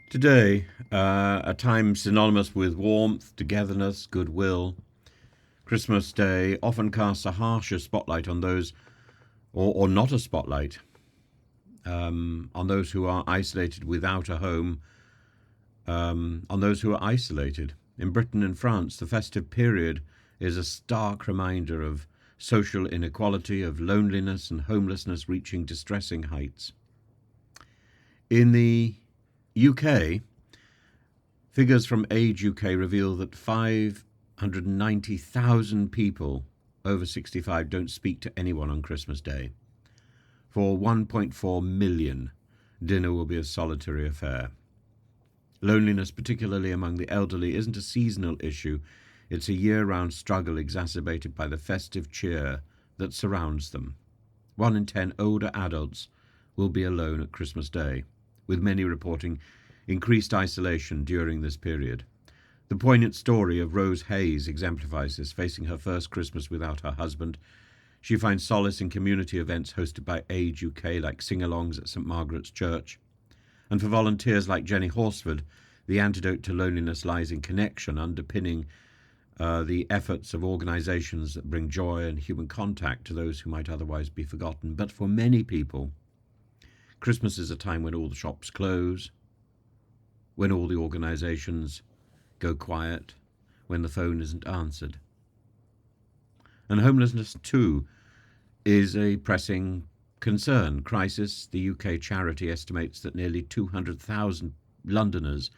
Today, a time synonymous with warmth, togetherness, goodwill, Christmas Day often casts a harsher spotlight on those, or not a spotlight, on those who are isolated without a home, on those who are isolated. In Britain and France, the festive period is a stark reminder of social inequality, of loneliness and homelessness reaching distressing heights. In the UK, figures from Age UK reveal that 590,000 people over 65 don't speak to anyone on Christmas Day. For 1.4 million, dinner will be a solitary affair. Loneliness, particularly among the elderly, isn't a seasonal issue. It's a year-round struggle exacerbated by the festive cheer that surrounds them. 1 in 10 older adults will be alone at Christmas Day, with many reporting increased isolation during this period. The poignant story of Rose Hayes exemplifies this. Facing her first Christmas without her husband, she finds solace in community events hosted by Age UK, like sing-alongs at St Margaret's Church. And for volunteers like Jenny Horsford, the antidote to loneliness lies in connection, underpinning the efforts of organisations that bring joy and human contact to those who might otherwise be forgotten. But for many people, Christmas is a time when all the shops close, when all the organisations go quiet, when the phone isn't answered. And homelessness, too, is a pressing concern. Crisis, the UK charity, estimates that nearly 200,000 Londoners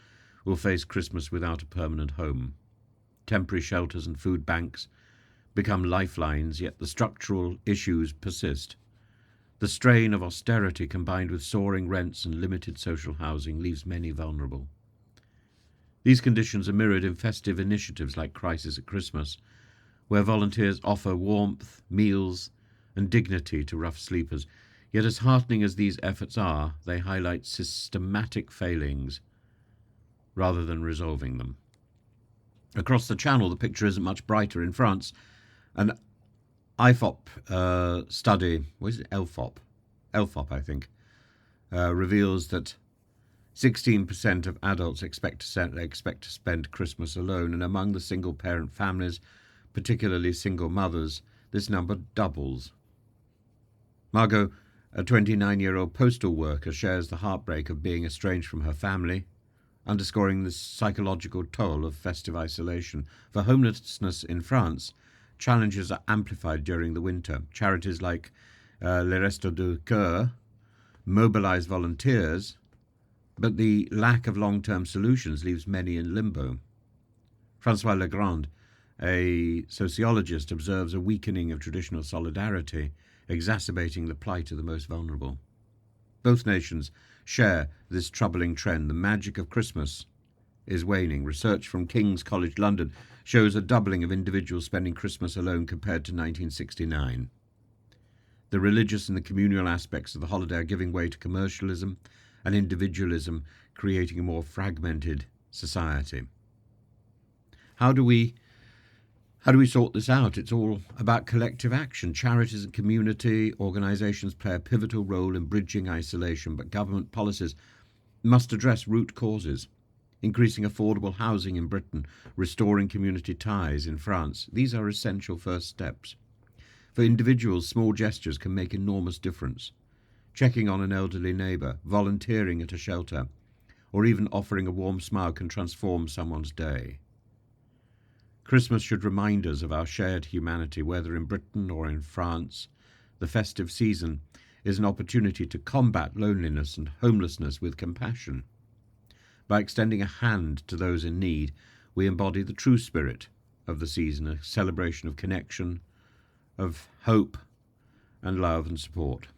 will face Christmas without a permanent home. Temporary shelters and food banks become lifelines, yet the structural issues persist. The strain of austerity combined with soaring rents and limited social housing leaves many vulnerable. These conditions are mirrored in festive initiatives like Crisis at Christmas, where volunteers offer warmth, meals, and dignity to rough sleepers. Yet as heartening as these efforts are, they highlight systematic failings rather than resolving them. Across the Channel, the picture isn't much brighter. In France, an IFOP study, what is it, LFOP, I think, reveals that 16% of adults expect to spend Christmas alone, and among the single-parent families, particularly single mothers, this number doubles. Margot, a 29-year-old postal worker, shares the heartbreak of being estranged from her family, underscoring the psychological toll of festive isolation. For homelessness in France, challenges are amplified during the winter. Charities like Les Restos du Cœur mobilise volunteers, but the lack of long-term solutions leaves many in limbo. François Legrand, a sociologist, observes a weakening of traditional solidarity, exacerbating the plight of the most vulnerable. Both nations share this troubling trend. The magic of Christmas is waning. Research from King's College London shows a doubling of individuals spending Christmas alone compared to 1969. The religious and the communal aspects of the holiday are giving way to commercialism and individualism, creating a more fragmented society. How do we sort this out? It's all about collective action. Charities and community organisations play a pivotal role in bridging isolation, but government policies must address root causes. Increasing affordable housing in Britain, restoring community ties in France. These are essential first steps. For individuals, small gestures can make enormous difference. Checking on an elderly neighbour, volunteering at a shelter, or even offering a warm smile can transform someone's day. Christmas should remind us of our shared humanity, whether in Britain or in France. The festive season is an opportunity to combat loneliness and homelessness with compassion. By extending a hand to those in need, we embody the true spirit of the season, a celebration of connection, of hope and love and support.